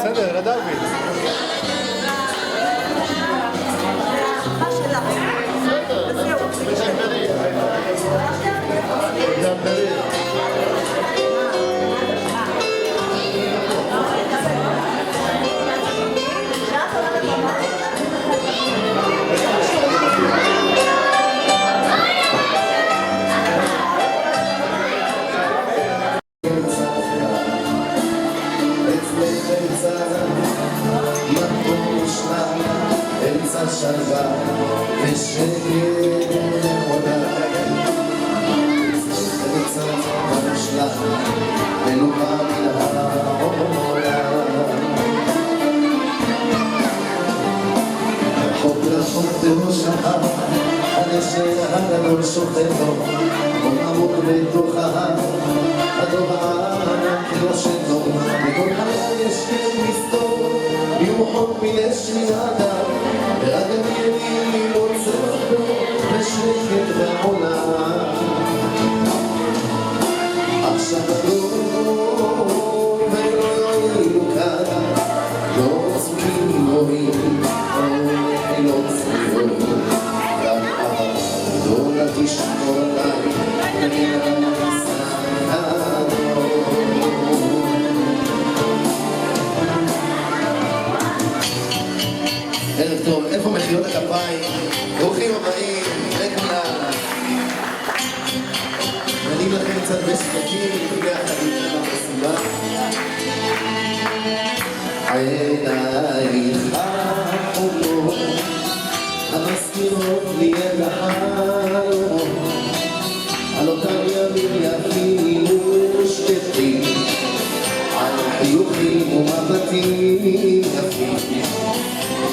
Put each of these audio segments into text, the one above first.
בסדר, לדבי. שלווה ושקט עולה וצאת המשלח מנוחה מן העולם רחוק רחוק בראשך הנשר הגדול שוכן לו עמוק בתוכה הדובען יושן לו בכל חלל יש כן מסתור ירחוק מלש מן האדם ורק המיינים מוצא בו בשקט בעולם עכשיו הדור ולא יועילו כאן לא צוקים רואים או לא צוקים רק הדור תשמור עליי ונראה ערב טוב, איפה מחיאות הכפיים? ברוכים הבאים לכולם. נעים לכם קצת בשקטים, ביחד איתנו במסיבה. עינייך החומות, המזכירות לי את החלומות, על אותם ימים יפים ושקטים, על חיוכים ומבטים יפים.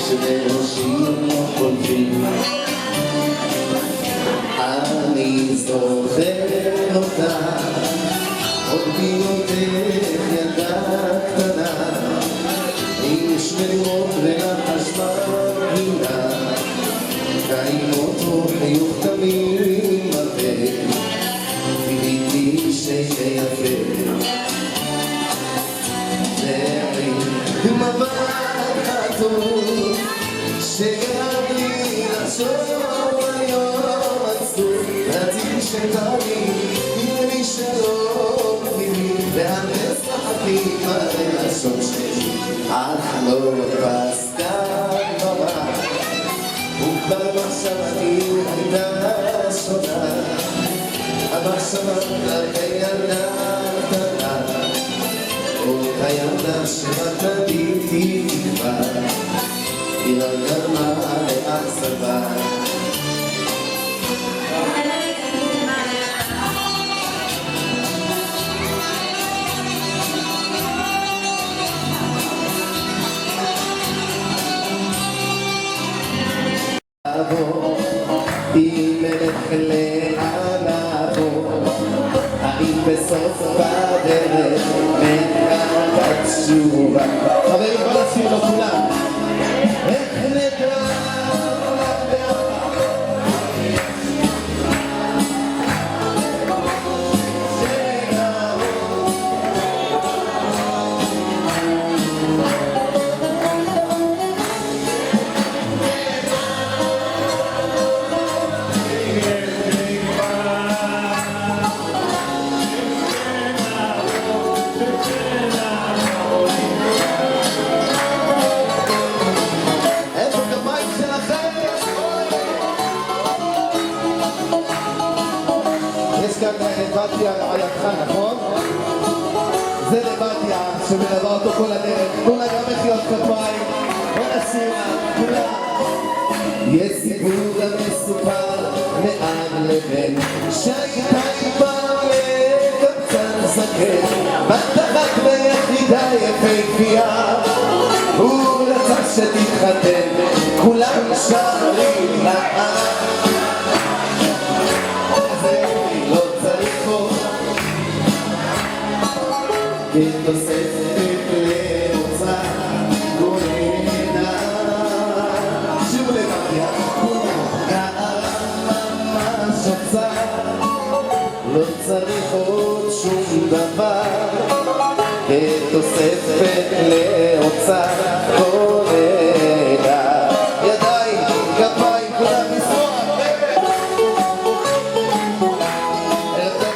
שבראשים לא חולפים אני זוכר אותה עוד בהיותך ילדה קטנה עם שמלות ונחש מרגינה ועם אותו חיוך תמים מרפק גיליתי שיהיה יפה מבט חטוף שגרם לי לחשוב על יום עצוב רציתי שתמיד יהיה לי שלום פנימי והנס החכים על הלשון שלי על חלום בסתיו אבל מחשבתי הייתה שונה, המחשבה על ילדה קטנה, אותה ילדה שרק נביתי תקווה, היא לא גרמה לאכזבה. אם מלך לעלבו, האם בסוף בדרך מנהלת תשובה. חברים, בוא נשאיר לו כולם. איך נדע בתיה על ידך, נכון? זה לבתיה שמלווה אותו כל הדרך. תנו לה גם מחיאות כפיים. בוא נשים לה, כולה. יש סיפור המסופר מעל לבן שהייתה איפה לקבצן זקן בתחת ביחידה יפהפייה הוא רצה שתתחתן כולם שרים לה כתוספת לאוצר גורנה שימו לבתיה נערה ממש רוצה לא צריך עוד שום דבר כתוספת לאוצר גורנה ידיים, כפיים, כולם לנסוע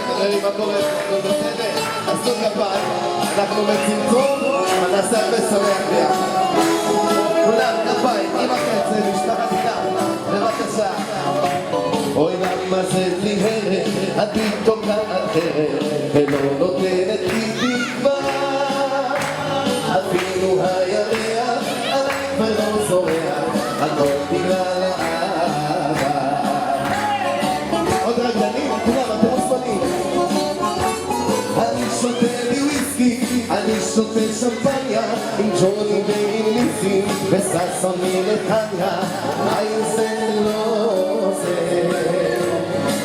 חברים, מה קורה? הכל בסדר? עשו כפיים אנחנו בצמצום, נעשה הרבה שמח ביחד. כולם, כפיים, עם הקצב, משפחת איתם, בבקשה. אוי למה זה לי הרג, את תוקעת הרג, ולא נותנת לי תקווה. אפילו הירח, עליי ולא זורח, הכל בגלל האהבה. עוד רגלנים, כולם, אתם מוזמנים. אני שותה לי וויסקי, אני שותה שמפניה עם ג'וני ועם ניסים וששון מנתניה איזה לא זה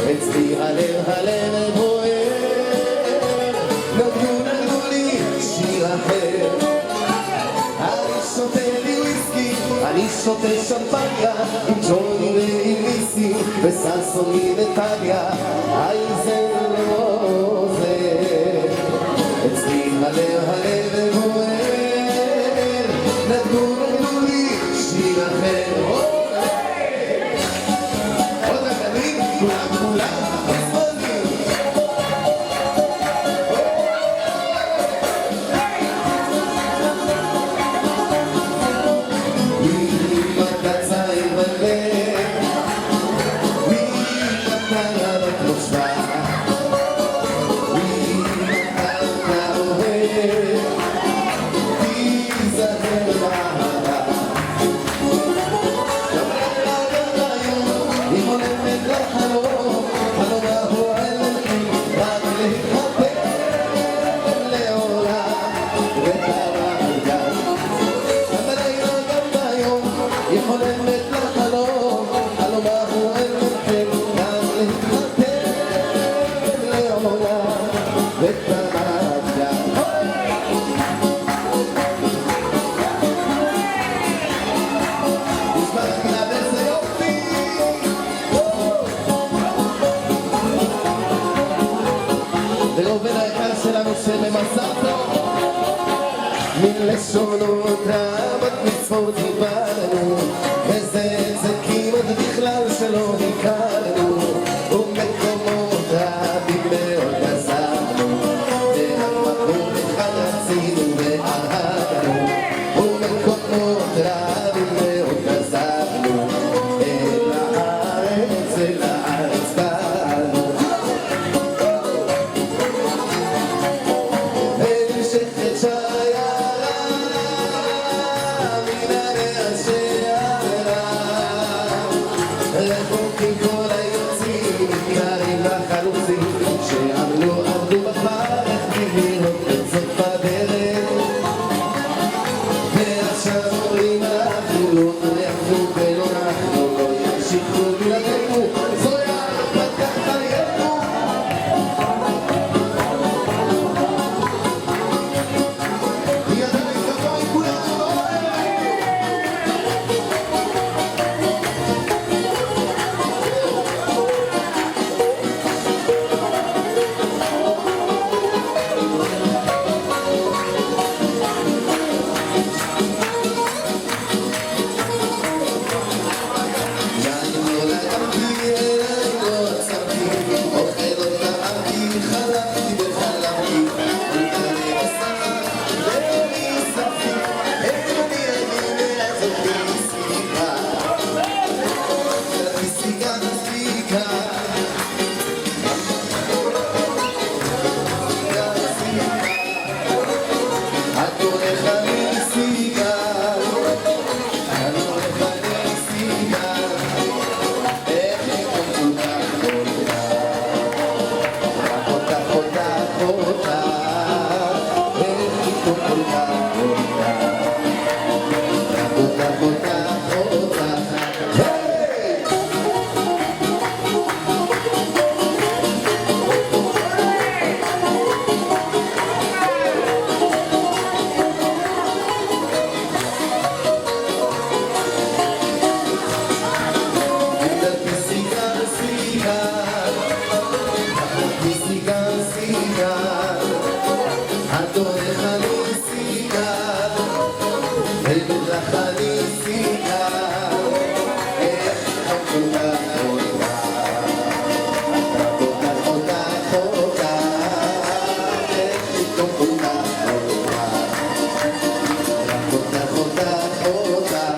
אצלי הלב בוער נגנו לי שיר אחר אני שותה לי וויסקי, אני שותה שמפניה עם ג'וני ועם ניסים וששון מנתניה איזה לא זה אצלי הלב בוער נתנו לי שיר אחר עוד רגלים כולם מוזמנים מי אתה צעיר בלב מי אתה ירוק מושבע ולעובד היקר שלנו שממסע פה מלשונות רבות מצפות דיברנו וזה כמעט בכלל שלא הכרנו ומקומות רבים מאוד עזרנו והמקום אחד רצינו ואהבנו ומקומות רבים מאוד עזרנו אגיד לך אני סיכה, איך אותה אותה, אותה אותה אותה, איך פתאום אותה אותה, אותה אותה אותה.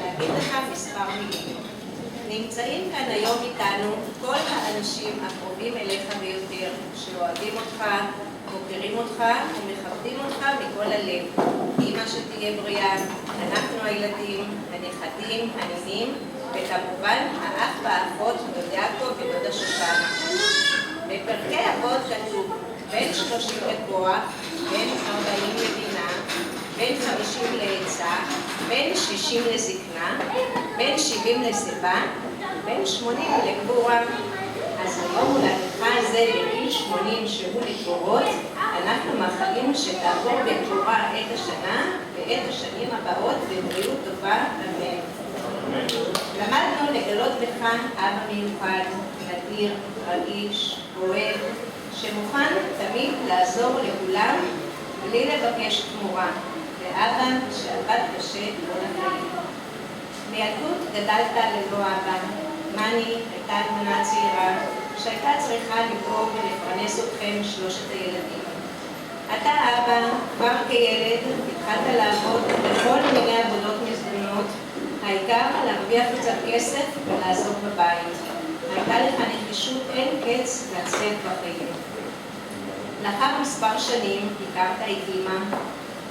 להגיד לך מספר מילים. נמצאים כאן היום איתנו כל האנשים הקרובים אליך ביותר, שאוהבים אותך, מוכרים אותך ומכבדים אותך מכל הלב. אמא שתהיה בריאה, אנחנו הילדים, הנכדים, הנינים, וכמובן האח והאחות, דוד יעקב ודודה שושנה. בפרקי אבות כתוב בין 30 לכוח, בין 40 לבינה, בין 50 לעצה, בין 60 לזקנה, בין 70 לשיבה, בין 80 לגבורה. אז היום הולדתך הזה בגיל 80 שהוא לדורות, אנחנו מאחלים שתעבור בגבורה את השנה ואת השנים הבאות בבריאות טובה, אמן. למדנו לגלות בך אבא מיוחד, נדיר, רגיש, אוהב, שמוכן תמיד לעזור לכולם בלי לבקש תמורה, ואבא שעבד קשה כל החיים. בילדות גדלת ללא אבא. מני הייתה אלמנה צעירה שהייתה צריכה לדאוג ולפרנס אתכם שלושת הילדים. אתה אבא, כבר כילד, התחלת לעבוד בכל מיני עבודות מזדמנות, העיקר להרוויח קצת כסף ולעזור בבית. הייתה לך נחישות אין קץ לצאת בחיים. לאחר מספר שנים הכרת את אמא,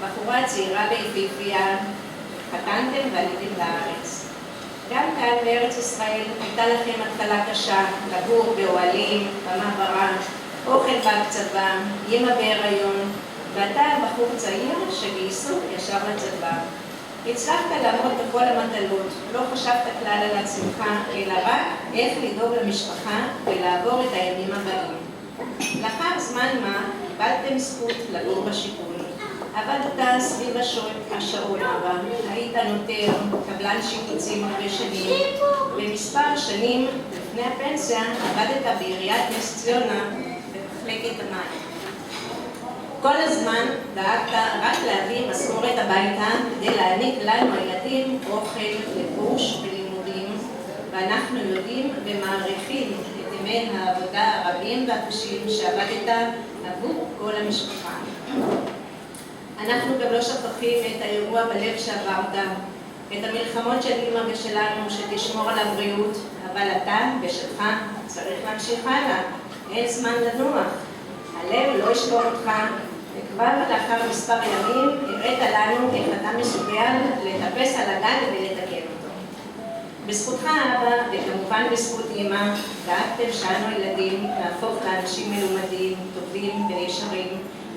בחורה צעירה ביפיפיה, חתנתם ועליתם לארץ. גם כאן בארץ ישראל הייתה לכם התחלה קשה, לגור באוהלים, במעברה, אוכל בהקצבה, אמא בהיריון, ואתה בחור צעיר שגייסו ישר לצבא. הצלחת לעמוד בכל המטלות, לא חשבת כלל על עצמך, אלא רק איך לדאוג למשפחה ולעבור את הימים הבאים. לאחר זמן מה, קיבלתם זכות לגור בשיכון. עבדת סביב השעון הבא, היית נותר, קבלן שיפוצים הרבה שנים. במספר שנים לפני הפנסיה עבדת בעיריית נס ציונה במחלקת המים. כל הזמן דאגת רק להביא משכורת הביתה כדי להעניק לנו הילדים אוכל, לבוש ולימודים, ואנחנו יודעים ומעריכים את ימי העבודה הרבים והקשים שעבדת עבור כל המשפחה. אנחנו גם לא שוכחים את האירוע בלב שעברת, את המלחמות של אמא ושלנו שתשמור על הבריאות, אבל אתה ושלך צריך להמשיך הלאה, אין זמן לנוח. הלב לא ישבור אותך, וכבר לאחר מספר ימים הראת לנו איך אתה מסוגל לטפס על הגג ולתקן אותו. בזכותך אבא, וכמובן בזכות אמא, דאגתם שאנו ילדים להפוך לאנשים מלומדים, טובים וישרים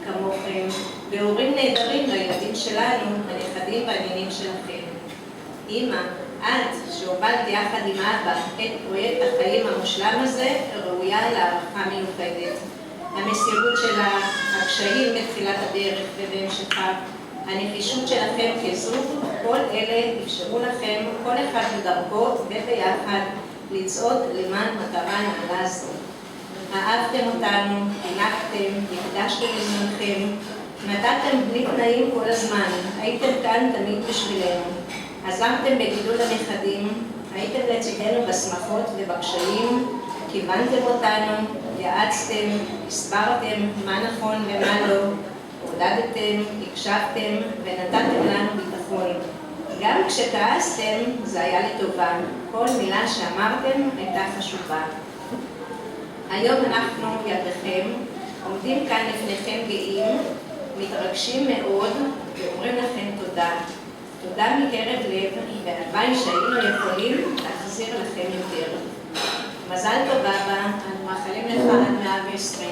כמוכם, והורים נהדרים לילדים שלנו, הנכדים והנינים שלכם. אמא, את שהובלת יחד עם אבא את פרויקט החיים המושלם הזה, ראויה להערכה מיוחדת. המסירות שלך, הקשיים בתחילת הדרך ובהמשכה, הנחישות שלכם כזוג, כל אלה אפשרו לכם, כל אחד בדרכו וביחד, לצעוד למען מטרה נעלה זו. אהבתם אותנו, חינכתם, הקדשתם לזמנכם, נתתם בלי תנאים כל הזמן, הייתם כאן תמיד בשבילנו. עזרתם בגידול הנכדים, הייתם לצידנו בשמחות ובקשיים, כיוונתם אותנו, יעצתם, הסברתם מה נכון ומה לא, עודדתם, הקשבתם ונתתם לנו ביטחון. גם כשכעסתם זה היה לטובה, כל מילה שאמרתם הייתה חשובה. היום אנחנו, ילדיכם, עומדים כאן לפניכם גאים, מתרגשים מאוד ואומרים לכם תודה. תודה מקרב לב, והלוואי שהיינו יכולים להחזיר לכם יותר. מזל טוב אבא, אנחנו מאחלים לך עד 120.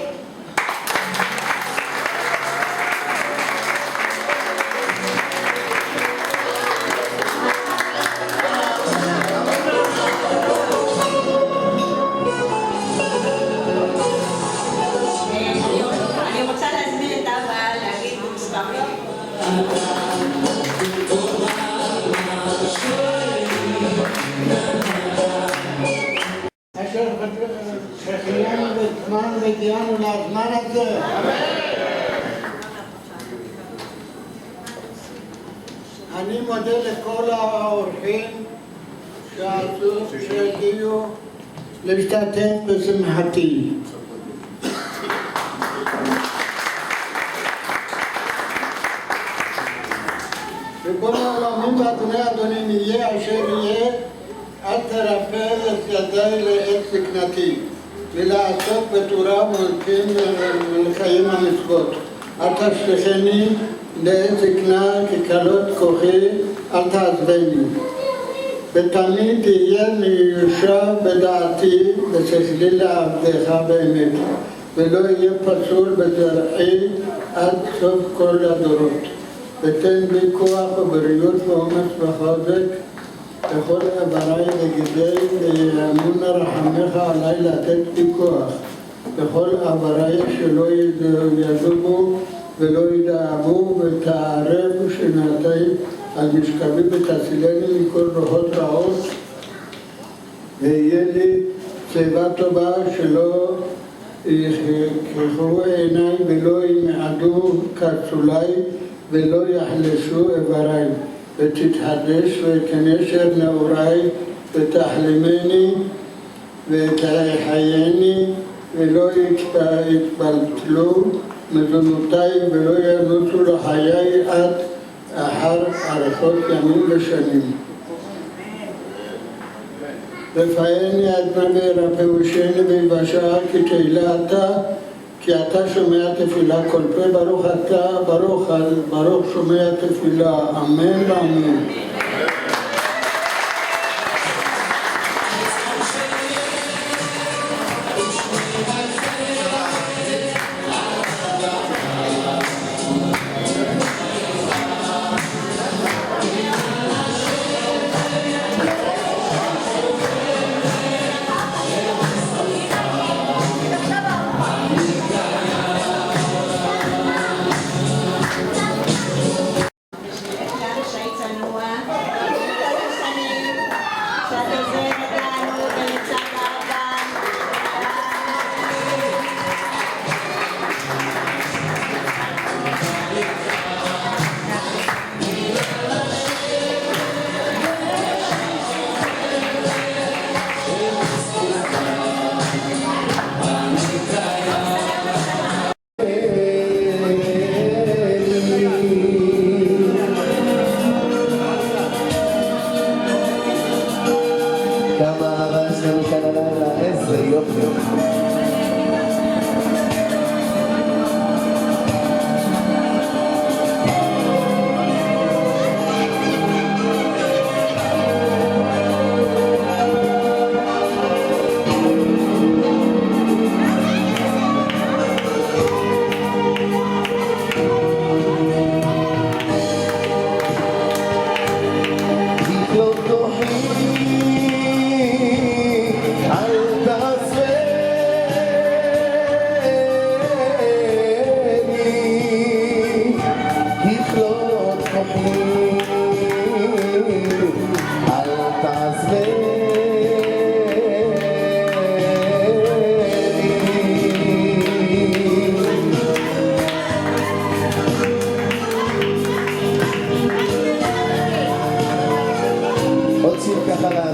אני רוצה להזמין את אבא להגיד מספר מילים. שהחיינו בזמן והגיענו לזמן הזה. אני מודה לכל האורחים שהגיעו להשתתף בשמחתי. ריבון העולמים ואדוני אדונים, יהיה אשר יהיה, אל תרפא את ידי לעת זקנתי, ולעסוק בתורה ולקיים המצוות. אל תשליכני לעת זקנה כי כלות כוחי, אל תעזבני. ותמיד תהיה מיושב בדעתי ושכלי לעבדך באמת, ולא יהיה פסול בזרעי עד סוף כל הדורות. ותן בי כוח ובריאות ואומץ וחוזק בכל איבריי וגידי, ויאמון רחמך עליי לתת בי כוח בכל איבריי, שלא יזובו ולא ידאבו, ותערב שנתי על משכבי ותצילני מכל רוחות רעות, ויהיה לי שיבה טובה, שלא יכחו עיניי ולא ימעדו כרצולי ולא יחלשו איבריי, ותתחדש ותנשר נעוריי, ותחלימני ותחייני, ולא יתבלבלו מזונותיי ולא ינוצו לחיי עד אחר אריכות ימים ושנים. רפאני אדמה ורפאושני ויבשע כי תהילה אתה, כי אתה שומע תפילה כל פה. ברוך אתה, ברוך שומע תפילה. אמן ואמן.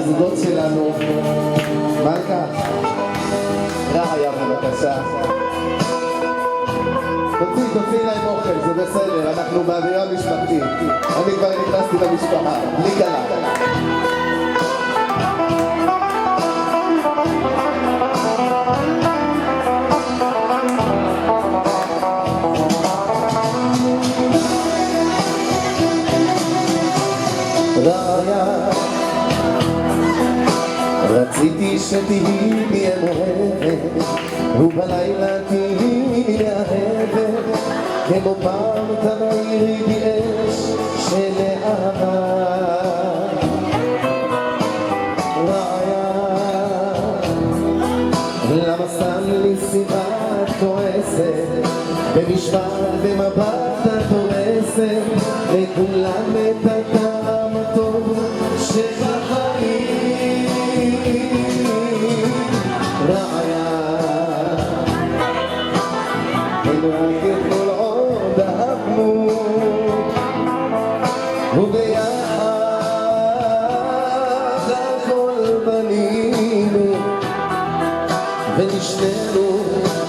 הזוגות שלנו. מלכה, רעיה בבקשה. תוציא להם אוכל, זה בסדר, אנחנו באווירה משפחתית. אני כבר נכנסתי למשפחה, בלי קלה. רעיה, רציתי שתהי לי מאוהבת, ובלילה תהי לי מאהבת, כמו פעם תמאירי בי אש של אהבה. רעיה, למה שם לי סיבה כועסת, במשפט במבט את הורסת לכולם את הטעם הטוב שבחיים. רעיה, אין רק כל עוד אהבנו וביחד הכל בנינו ונשתנו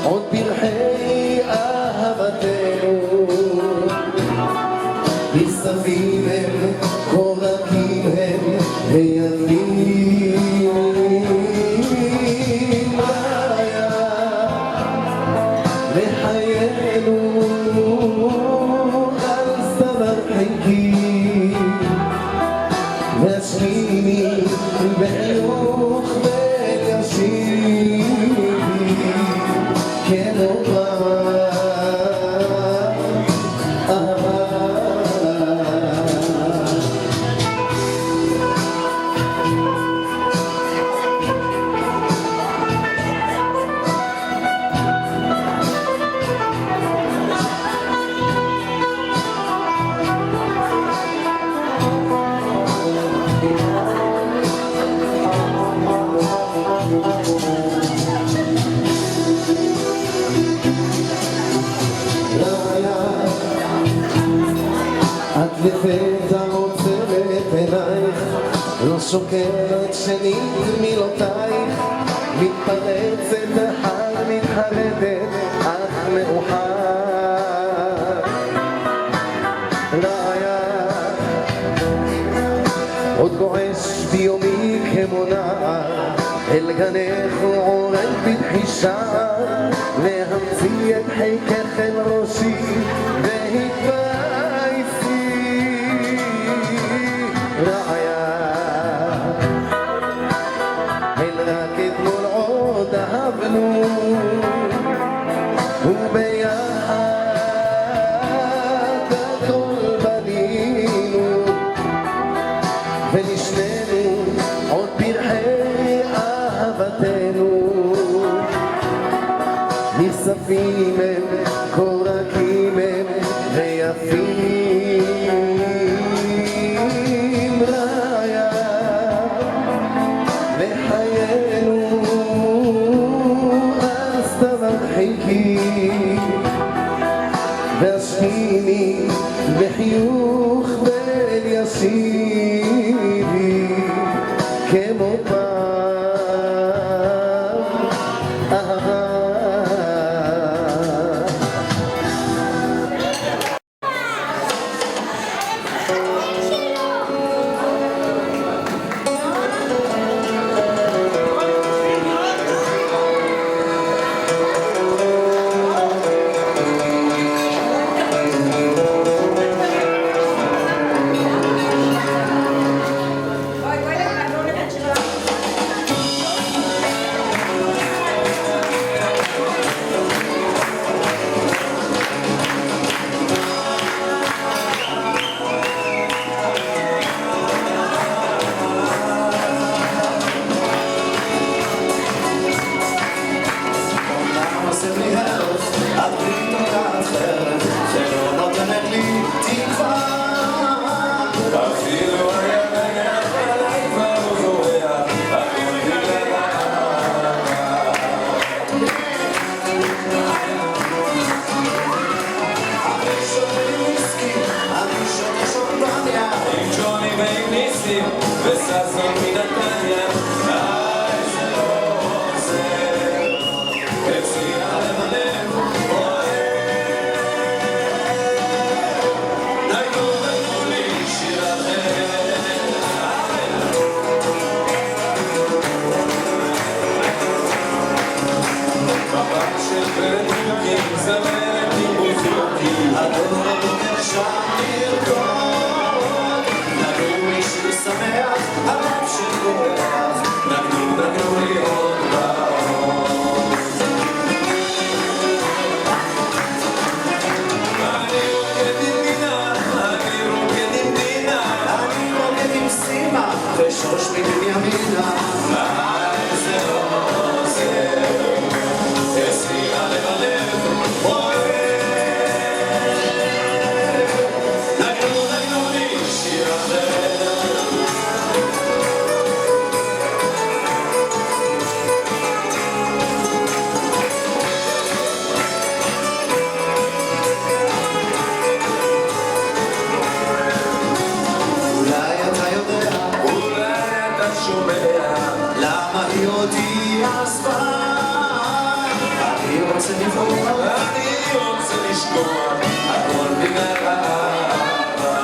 עוד פרחי אהבתנו. מסביב הם קורקים הם וימים היה לחיינו על סבר חלקי והשמיני בחיוך וישיבי כמו את לפתע עוצמת עינייך, לא שוקלת שנית מילותייך, מתפרצת החל מתחרדת, אך מאוחר. ראיה, עוד גועש ביומי כמו נער, אל גנך ועורק בדחישה, להמציא את חיקך אל ראשי, ראיה, הן רק אתמול עוד אהבנו וביחד הכל בנינו ונשנינו עוד פרחי אהבתנו נכספים הם, קורקים הם ויפים והשמיני בחיוך וישיבי כמו פעם אהבה. וששון מנתניה, זה לא עוזר, אצלי הלב הלב בוער. נגנו לי שיר אחר, מבט של פרדוקים, זמרת עם בוזוקים, הדור הבוקר שם לרקוד, נגנו לי שיר שמח, הרב שכוח, נגנו לי עוד בעוד. אני רוקד עם דינה, אני רוקד עם דינה, אני רוקד עם סימה, ושוש מבנימינה. זה לא עוזר, אצלי הלב הלב בוער. נגנו לי שיר אחר, למה היא אותי עזבה? אני רוצה לבחור, אני רוצה לשכוח, הכל בגלל האהבה.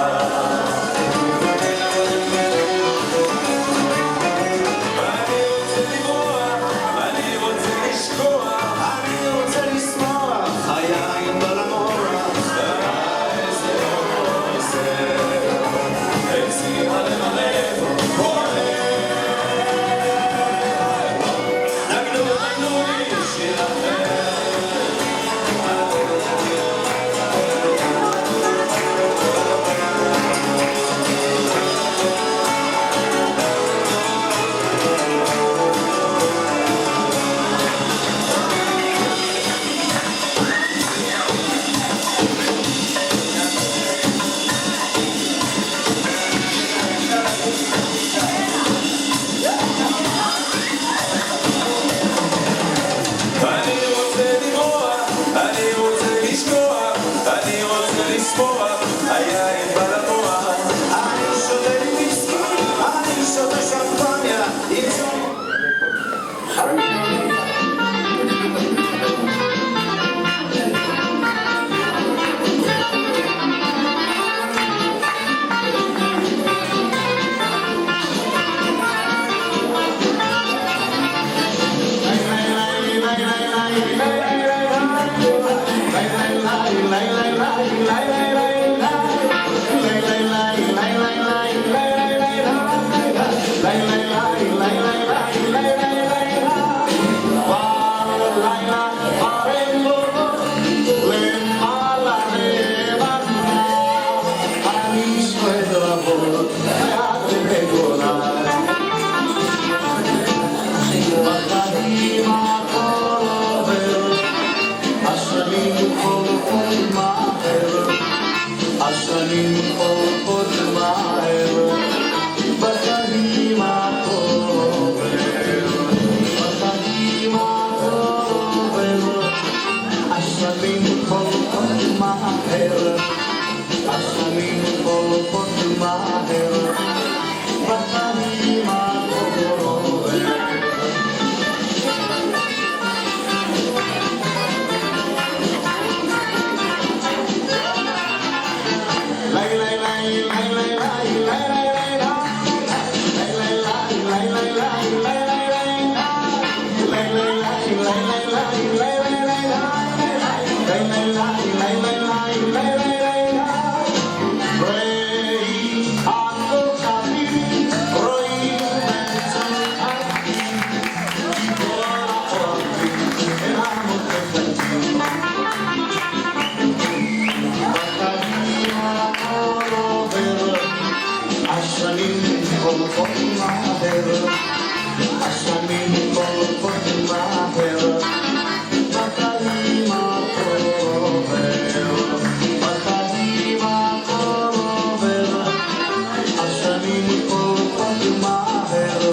פורחות מהר,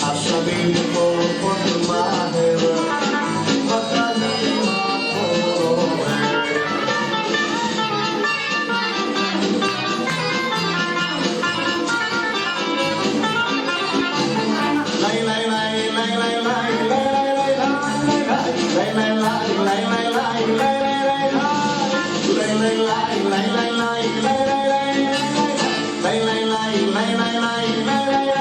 השנים פורחות מהר, בחיים הקרובים. Lay,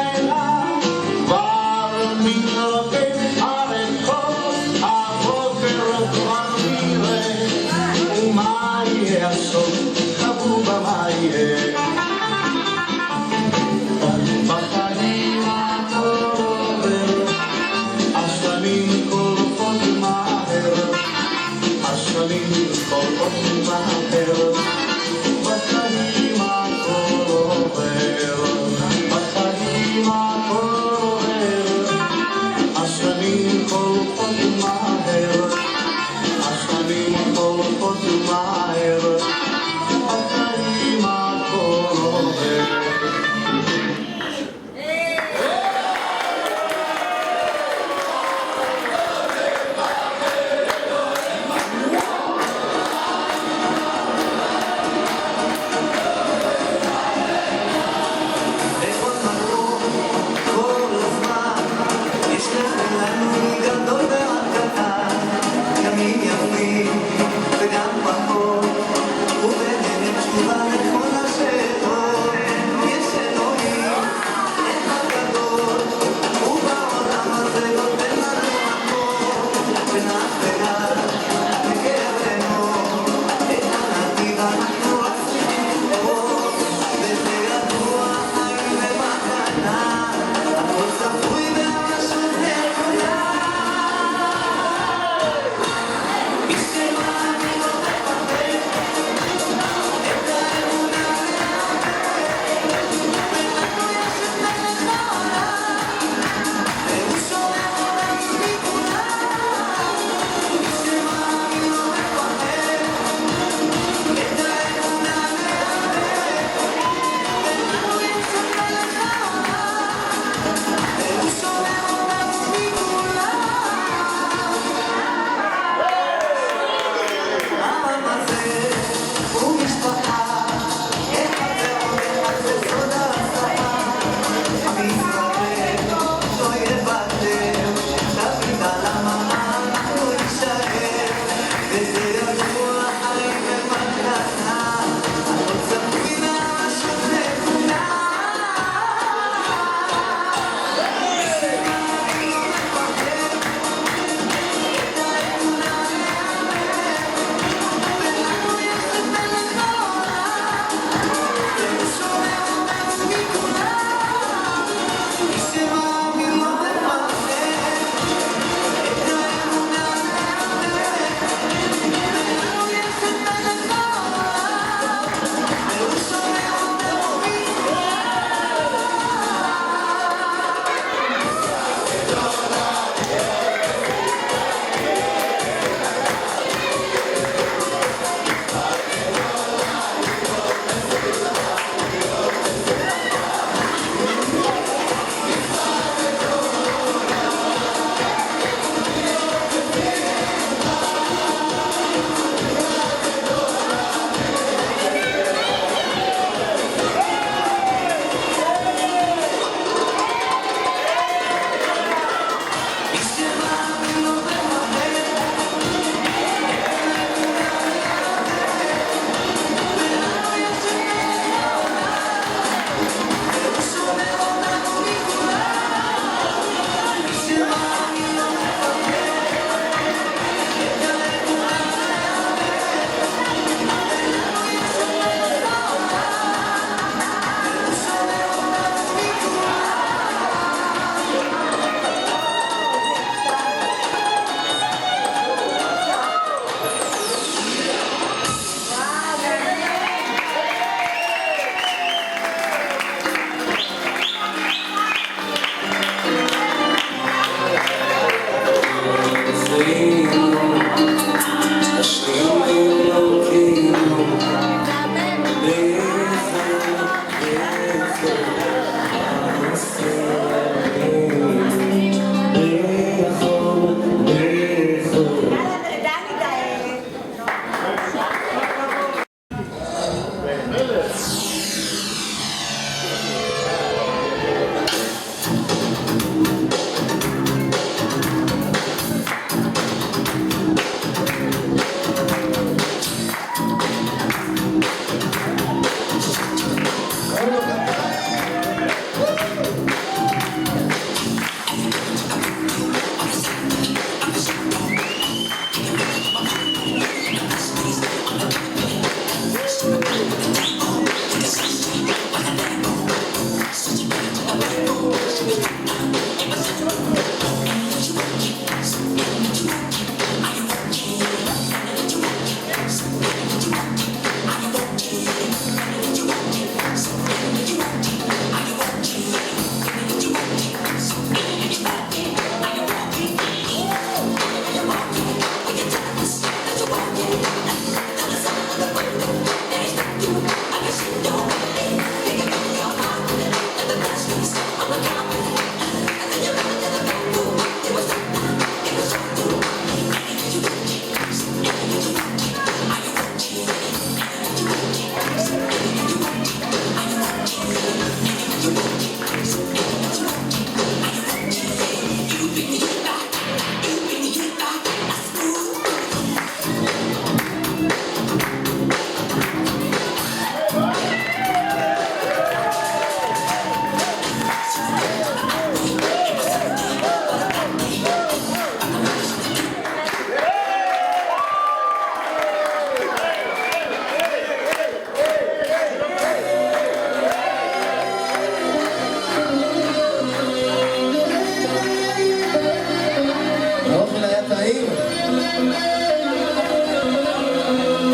האוכל היה טעים.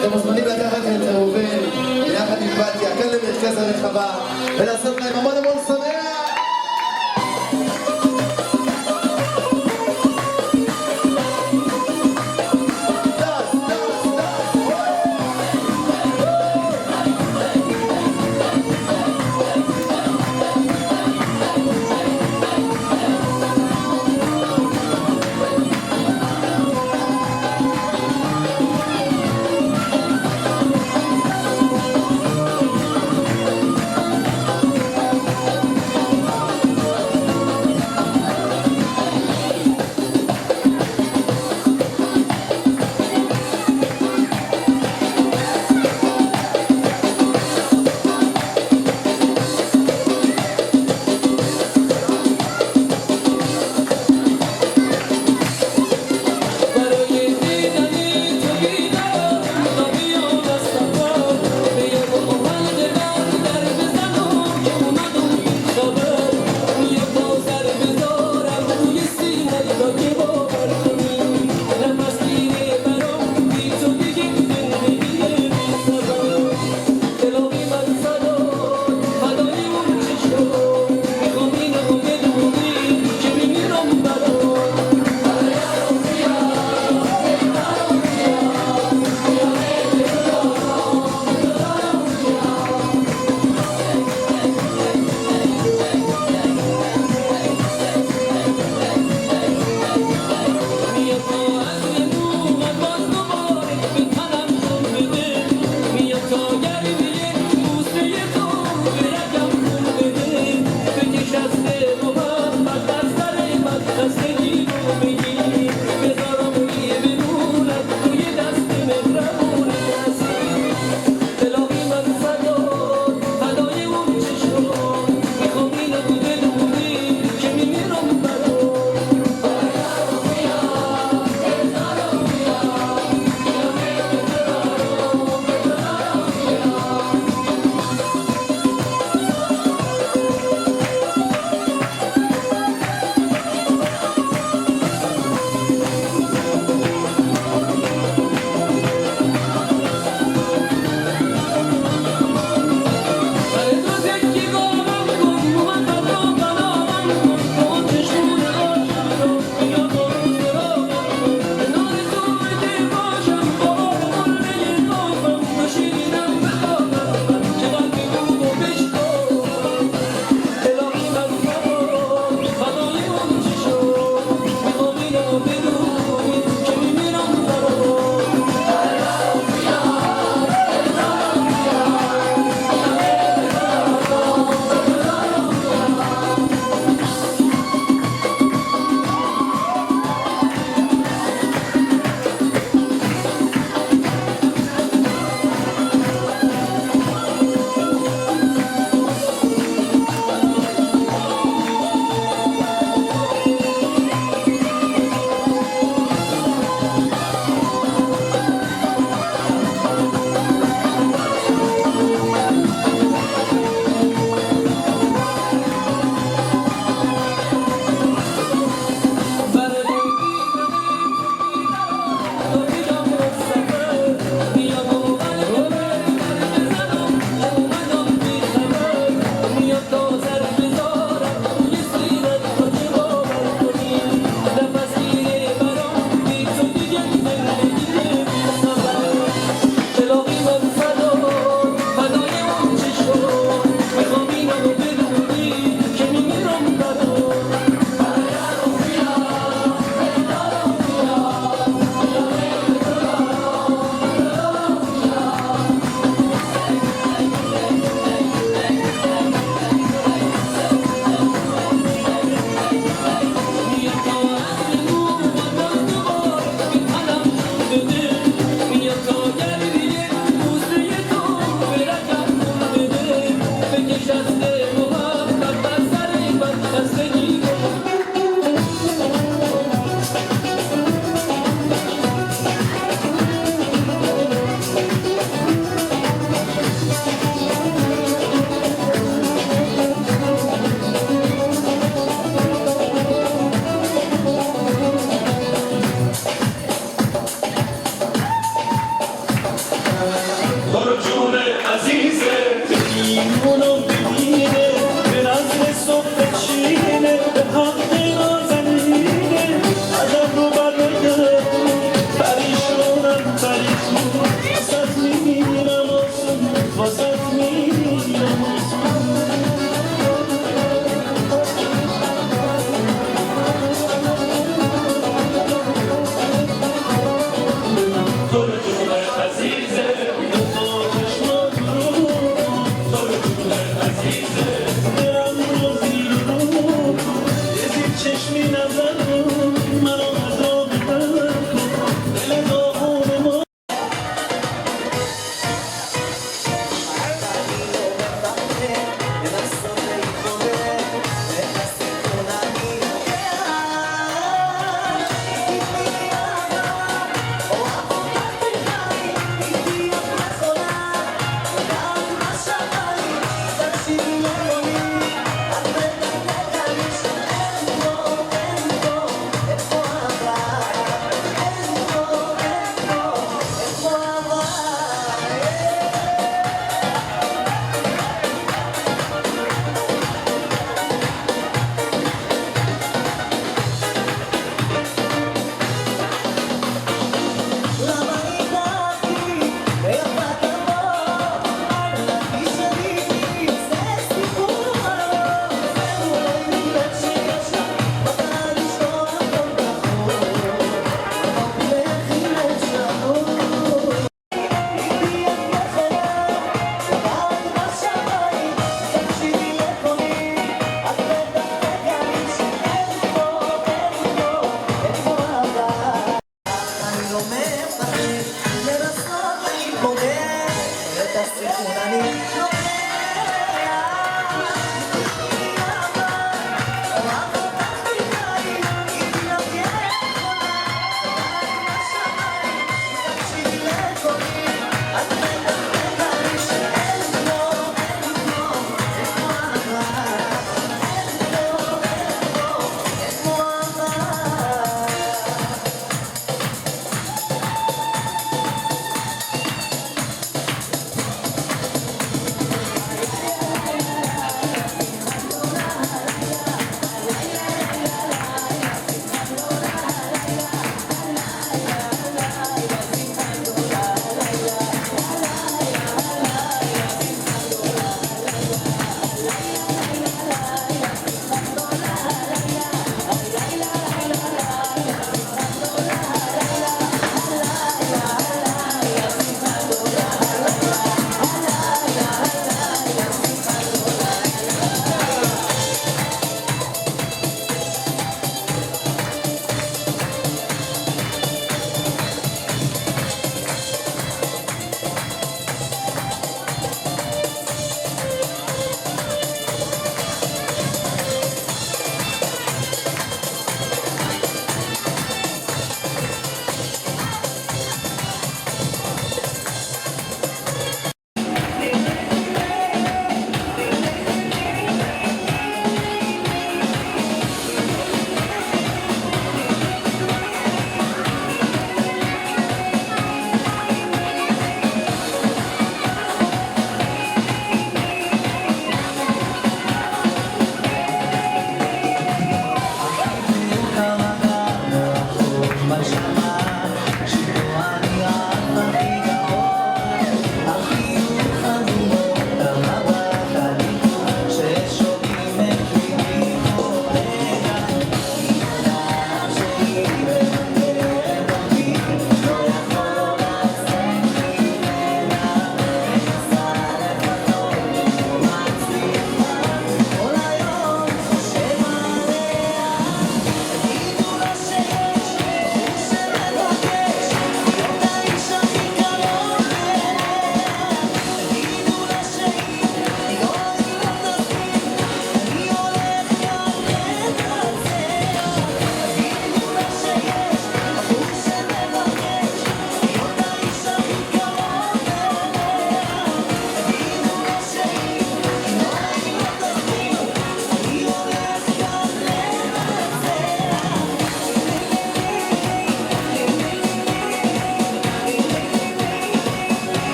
אתם מוזמנים לקחת את ראובן ביחד עם בתיה כאן למרכז הרחבה ולעשות להם המון המון שמח.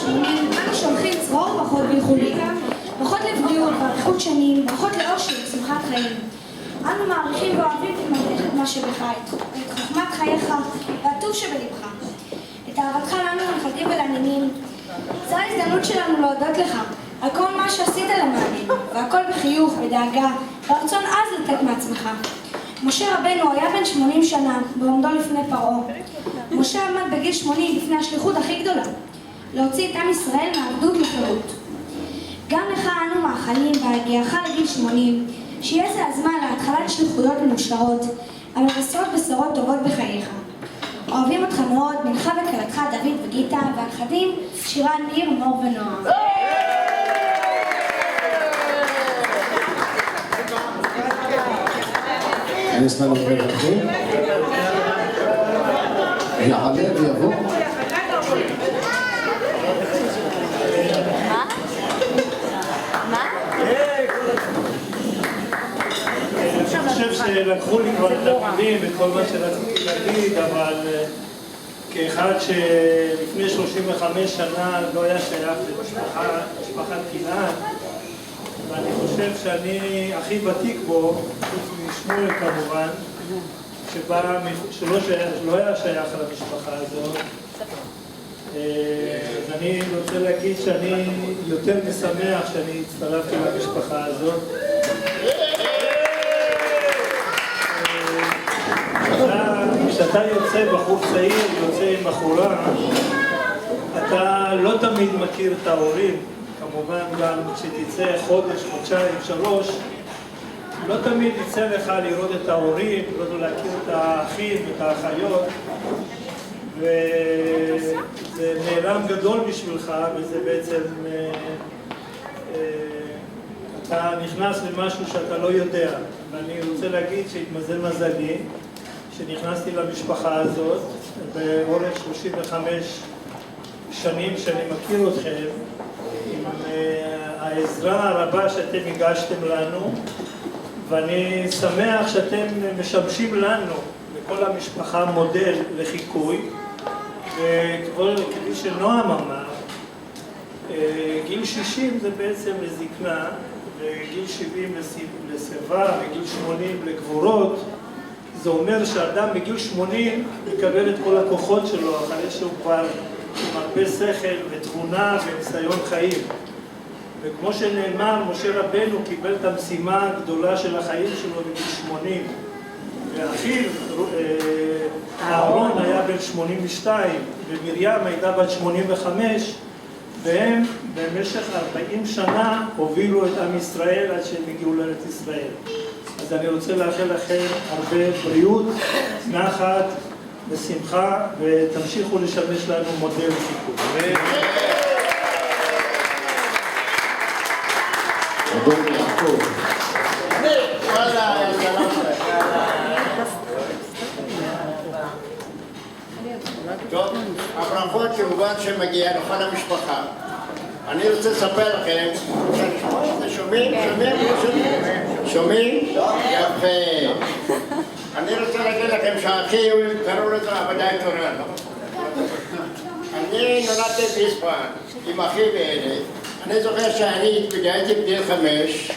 80 אנו שולחים צרור ברכות ואיחולים. ברכות לבריאות ואריכות שנים, ברכות לאושר ושמחת חיים. אנו מעריכים ואוהבים את מה שבך, את חוכמת חייך והטוב שבלבך. את אהבתך לנו לנכדים ולנינים. זו ההזדמנות שלנו להודות לך על כל מה שעשית למעננו, והכל בחיוך, בדאגה, ברצון עז לתת מעצמך. משה רבנו היה בן 80 שנה בעומדו לפני פרעה. משה עמד בגיל 80 לפני השליחות הכי גדולה, להוציא את עם ישראל מעבדות לחירות. גם לך אנו מאחלים בהגיעך לגיל 80, שיהיה זה הזמן להתחלת שליחויות מאושרות, המבשרות בשורות טובות בחייך. אוהבים אותך מאוד, בנך וכלתך דוד וגיטה, והנכדים שירן, ניר, מור ונועם. יש לנו מברכים? יעלה ויבוא. אני חושב שלקחו לי כבר את המילים ואת כל מה שרציתי להגיד, אבל כאחד שלפני 35 שנה לא היה שייך למשפחת קנען, ואני חושב שאני הכי ותיק בו, חוץ משמואל כמובן, שלא היה שייך למשפחה הזאת. אז אני רוצה להגיד שאני יותר משמח שאני הצטרפתי למשפחה הזאת. כשאתה יוצא בחור צעיר, יוצא עם בחורה, אתה לא תמיד מכיר את ההורים, כמובן גם כשתצא חודש, חודשיים, 3, לא תמיד יצא לך לראות את ההורים, לא להכיר את האחים, את האחיות, וזה נעלם גדול בשבילך, וזה בעצם, אתה נכנס למשהו שאתה לא יודע, ואני רוצה להגיד שהתמזל מזלי, שנכנסתי למשפחה הזאת, באורך 35 שנים שאני מכיר אתכם, עם העזרה הרבה שאתם הגשתם לנו, ואני שמח שאתם משמשים לנו, לכל המשפחה, מודל לחיקוי, וכפי שנועם אמר, גיל 60 זה בעצם לזקנה, וגיל 70 לשיבה, וגיל 80 לגבורות. זה אומר שאדם בגיל 80 מקבל את כל הכוחות שלו, אחרי שהוא כבר עם הרבה שכל ותבונה וניסיון חיים. וכמו שנאמר, משה רבנו קיבל את המשימה הגדולה של החיים שלו בגיל 80. ואחיו, אהרון היה בן 82, ומרים הייתה בת 85, והם במשך 40 שנה הובילו את עם ישראל עד שהם הגיעו לארץ ישראל. אז אני רוצה לאחל לכם הרבה בריאות, נחת ושמחה, ותמשיכו לשמש לנו מודל חיקוי. אדון יעקב. טוב, הברכות כמובן שמגיע לכל המשפחה. אני רוצה לספר לכם, שומעים? שומעים? יפה. אני רוצה להגיד לכם שהאחי קראו לזה עבדי תורה, לא? אני נולדתי באספן עם אחי ואלה. אני זוכר שאני התפגעתי בגיל 5,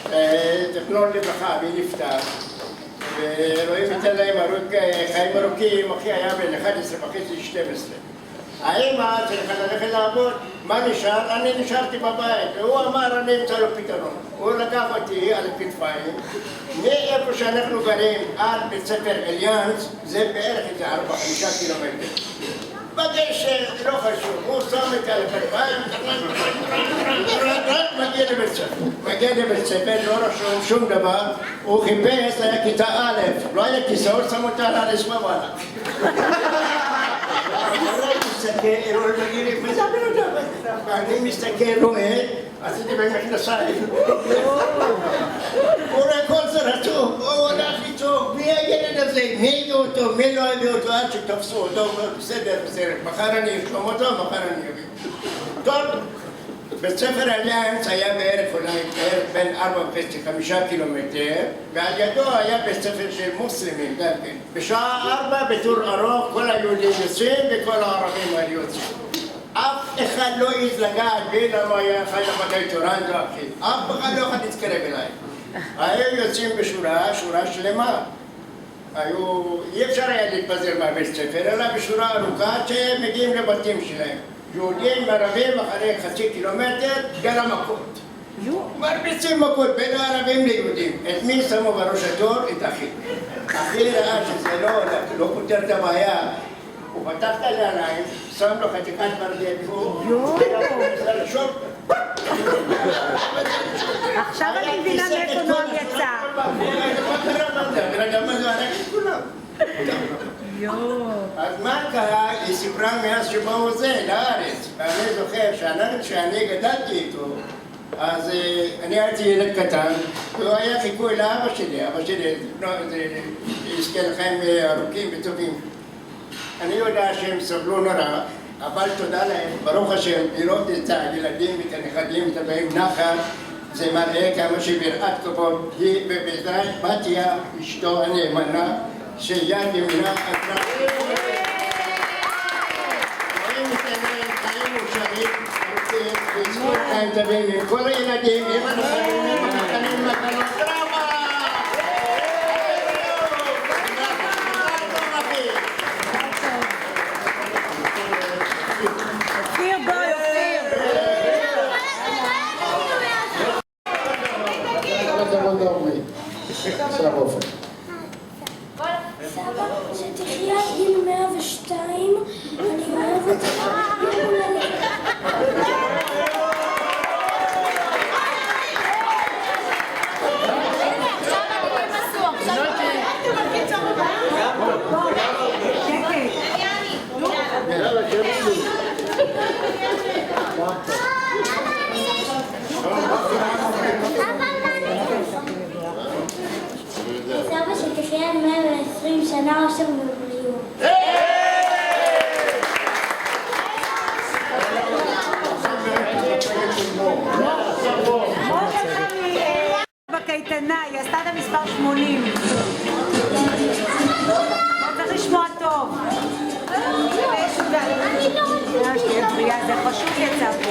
זכרונו לברכה, אבי נפטר. ואלוהים ייתן להם חיים ארוכים, אחי היה בן 11.5, 12. האמא צריכה ללכת לעבוד, מה נשאר? אני נשארתי בבית, והוא אמר אני אמצא לו פתרון. הוא לקח אותי על הכתפיים, מאיפה שאנחנו גרים על בית ספר אליאנס, זה בערך איזה 4-5 קילומטר. בגשר, לא חשוב, הוא שם את הכתפיים, רק מגיע לבית ספר. מגיע לבית ספר, לא רשום שום דבר, הוא חיפש, היה כיתה א', לא היה כיסאות, שם אותה על הרצפה וואלה. אני מסתכל, רואה, עשיתי במכנסיים. הוא רואה כל זה רצוף, הוא הולך לצעוק, מי הילד הזה? מי הביא אותו? מי לא הביא אותו? עד שתפסו אותו, בסדר, מחר אני אשלום אותו, מחר אני אביא. טוב, בית ספר אליאנס היה בערך בין 4.5 קילומטר, ועל ידו היה בית ספר של מוסלמים, גם כן. בשעה 4 בתור ארוך כל היהודים יוצאים וכל הערבים היו יוצאים. אף אף אחד לא העז לגעת בי, למה היה אחד למדי תורן זו אחי. אף אחד לא יכול להתקרב אליי. היו יוצאים בשורה, שורה שלמה. אי אפשר היה להתפזר מהבית ספר, אלא בשורה ארוכה שהם מגיעים לבתים שלהם. יהודים, ערבים, אחרי חצי קילומטר, גל המכות. מרביצים מכות בין הערבים ליהודים. את מי שמו בראש התור? את אחי. אחי ראה שזה לא פותר את הבעיה. הוא פתח את הנעליים, שם לו חתיקת ברדל פה, עכשיו אני מבינה מאיפה נועם יצא. אז מה קרה? היא סיפרה מאז שבאו זה לארץ. ואני זוכר שאני גדלתי איתו, אז אני הייתי ילד קטן, והוא היה חיקוי לאבא שלי. אבא שלי, יזכה לכם ארוכים וטובים. אני יודע שהם סבלו נורא, אבל תודה להם, ברוך השם, לראות את הילדים ואת הנכדים ואת הבאים נחת, זה מראה כמה שביראת כבוד היא ובעזרת בתיה, אשתו הנאמנה, שיד ימינה עזרה. רואים את עיניהם, חיים מאושרים, ארוכים, ויזכות חיים טובים עם כל הילדים, עם הנכדים, עם המתנים, מתנות, דרמה! אופיר בואי, אופיר. סבא, שתחיה עד גיל 102, אני אוהב אותך. סבא, שתחיה עד 120 שנה אושר ובריאות. בקייטנה, היא עשתה את המספר 80. צריך לשמוע טוב. שתהיה בריאה, זה פשוט יצא פה.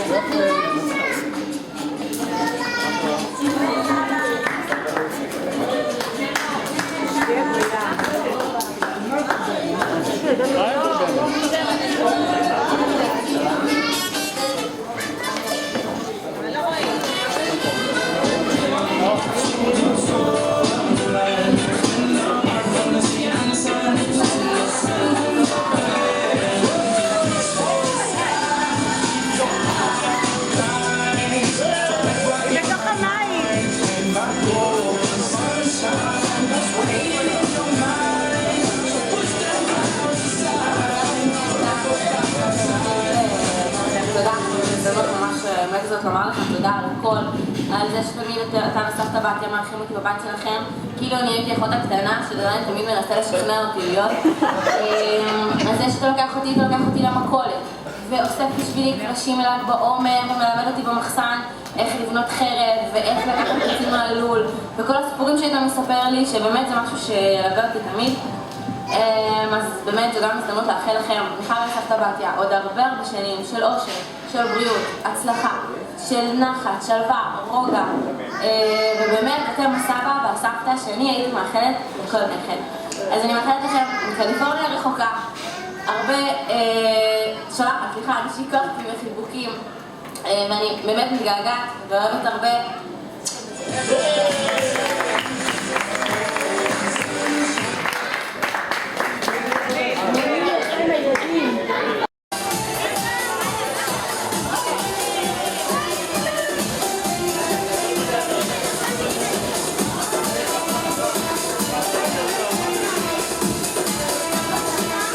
שתהיה בריאה. לומר לכם תודה על הכל, על זה שתמיד אתה וסבתא בתיה מארחים אותי בבית שלכם, כאילו אני הייתי אחות הקטנה, שדרני תמיד מנסה לשכנע אותי להיות. על זה שאתה לוקח אותי למכולת, ואוסף בשבילי קרשים אליו בעומר, ומלמד אותי במחסן איך לבנות חרב, ואיך לקחת קצים מהלול, וכל הסיפורים שהיית מספר לי, שבאמת זה משהו שילווה אותי תמיד. אז באמת זו גם הזדמנות לאחל לכם, מיכל וסבתא בתיה, עוד הרבה שנים של אושר, של בריאות, הצלחה, של נחת, שלווה, רוגע, ובאמת אתם הסבא והסבתא שאני הייתי מאחלת לכל נכד. אז אני מאחלת לכם מקליפורניה רחוקה, הרבה שולחת, נשיקות וחיבוקים, ואני באמת מתגעגעת ואוהבת הרבה.